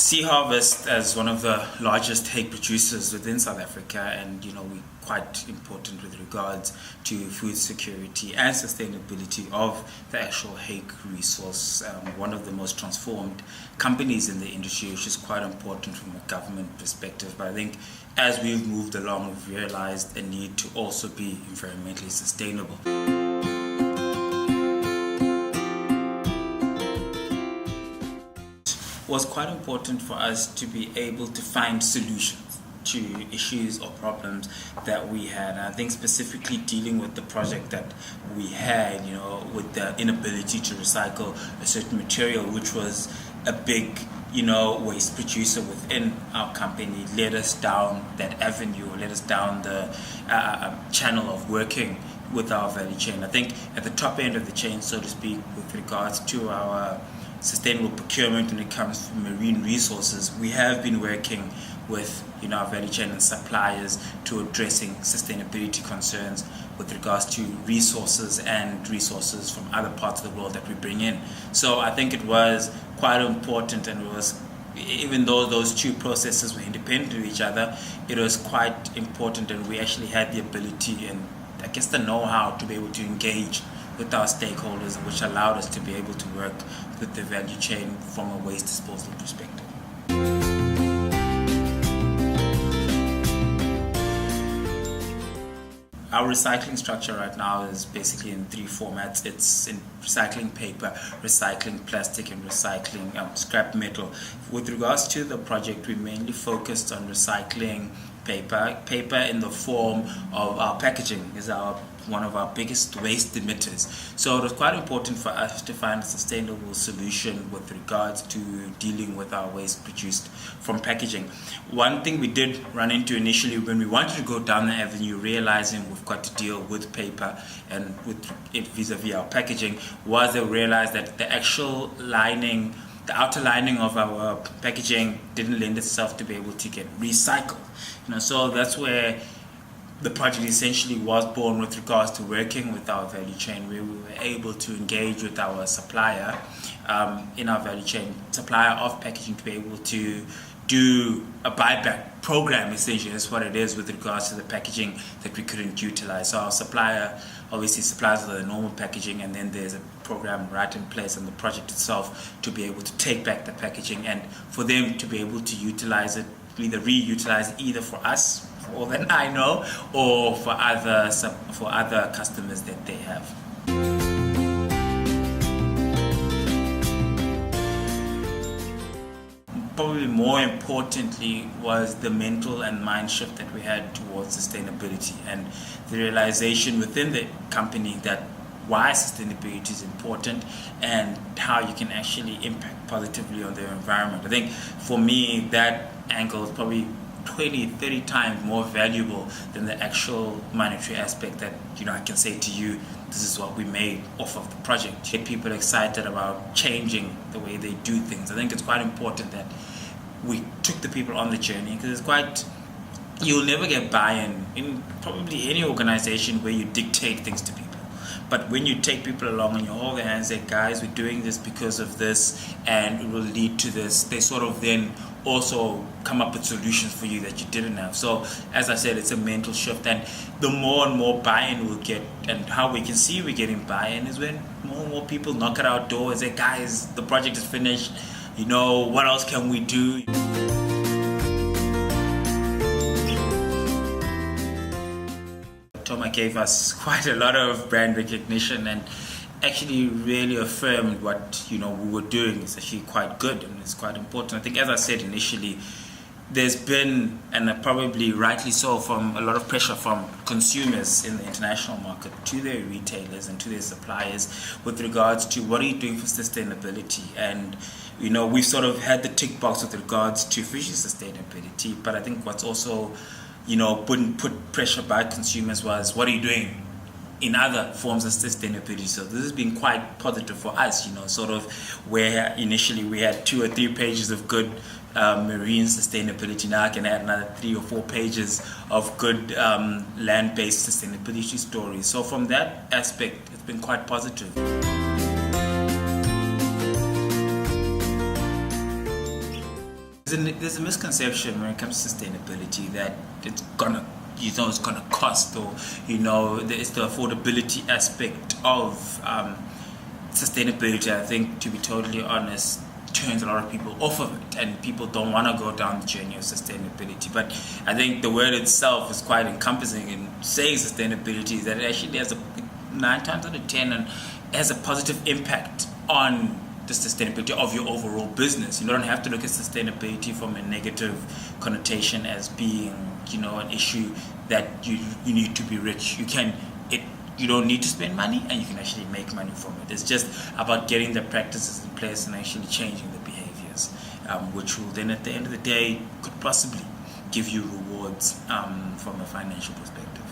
Sea Harvest as one of the largest hake producers within South Africa, and we're quite important with regards to food security and sustainability of the actual hake resource. One of the most transformed companies in the industry, which is quite important from a government perspective. But I think as we've moved along, we've realized a need to also be environmentally sustainable. It was quite important for us to be able to find solutions to issues or problems that we had. And I think specifically dealing with the project that we had, with the inability to recycle a certain material, which was a big waste producer within our company, led us down that avenue, led us down the channel of working with our value chain. I think at the top end of the chain, so to speak, with regards to our sustainable procurement when it comes to marine resources, we have been working with our value chain and suppliers to addressing sustainability concerns with regards to resources from other parts of the world that we bring in. So I think it was quite important, and it was, even though those two processes were independent of each other, it was quite important, and we actually had the ability and I guess the know-how to be able to engage with our stakeholders, which allowed us to be able to work with the value chain from a waste disposal perspective. Our recycling structure right now is basically in three formats. It's in recycling paper, recycling plastic, and recycling scrap metal. With regards to the project, we mainly focused on recycling paper. Paper in the form of our packaging is one of our biggest waste emitters. So it was quite important for us to find a sustainable solution with regards to dealing with our waste produced from packaging. One thing we did run into initially when we wanted to go down the avenue, realizing we've got to deal with paper and with it vis-a-vis our packaging, was that we realized that the actual lining, the outer lining of our packaging didn't lend itself to be able to get recycled. So that's where the project essentially was born with regards to working with our value chain, where we were able to engage with our supplier in our value chain, supplier of packaging, to be able to do a buyback program. Essentially, that's what it is with regards to the packaging that we couldn't utilize. So our supplier obviously supplies the normal packaging, and then there's a program right in place on the project itself to be able to take back the packaging and for them to be able to utilize it, either reutilize it either for us, for all that I know, or for other customers that they have. Probably more importantly was the mental and mind shift that we had towards sustainability, and the realization within the company that why sustainability is important and how you can actually impact positively on the environment. I think for me that angle is probably 20, 30 times more valuable than the actual monetary aspect that I can say to you, this is what we made off of the project. Get people excited about changing the way they do things. I think it's quite important that we took the people on the journey, because you'll never get buy-in in probably any organization where you dictate things to people. But when you take people along and you hold their hands, say, guys, we're doing this because of this and it will lead to this, they sort of then also come up with solutions for you that you didn't have. So as I said, it's a mental shift, and the more and more buy-in we'll get, and how we can see we're getting buy-in is when more and more people knock at our door and say, guys, the project is finished, what else can we do? TOMA gave us quite a lot of brand recognition and actually really affirmed what we were doing is actually quite good, and it's quite important. I think, as I said initially, there's been, and probably rightly so, from a lot of pressure from consumers in the international market to their retailers and to their suppliers with regards to what are you doing for sustainability. And we've sort of had the tick box with regards to fishing sustainability, but I think what's also put pressure by consumers was, what are you doing in other forms of sustainability? So this has been quite positive for us, sort of where initially we had 2 or 3 pages of good marine sustainability. Now I can add another 3 or 4 pages of good land-based sustainability stories. So from that aspect, it's been quite positive. There's a misconception when it comes to sustainability that it's gonna, it's gonna cost, or it's the affordability aspect of sustainability. I think, to be totally honest, turns a lot of people off of it, and people don't want to go down the journey of sustainability. But I think the word itself is quite encompassing in saying sustainability, that it actually has a 9 times out of 10 and has a positive impact on the sustainability of your overall business. You don't have to look at sustainability from a negative connotation as being, an issue that you need to be rich. You don't need to spend money, and you can actually make money from it. It's just about getting the practices in place and actually changing the behaviors, which will then, at the end of the day, could possibly give you rewards from a financial perspective.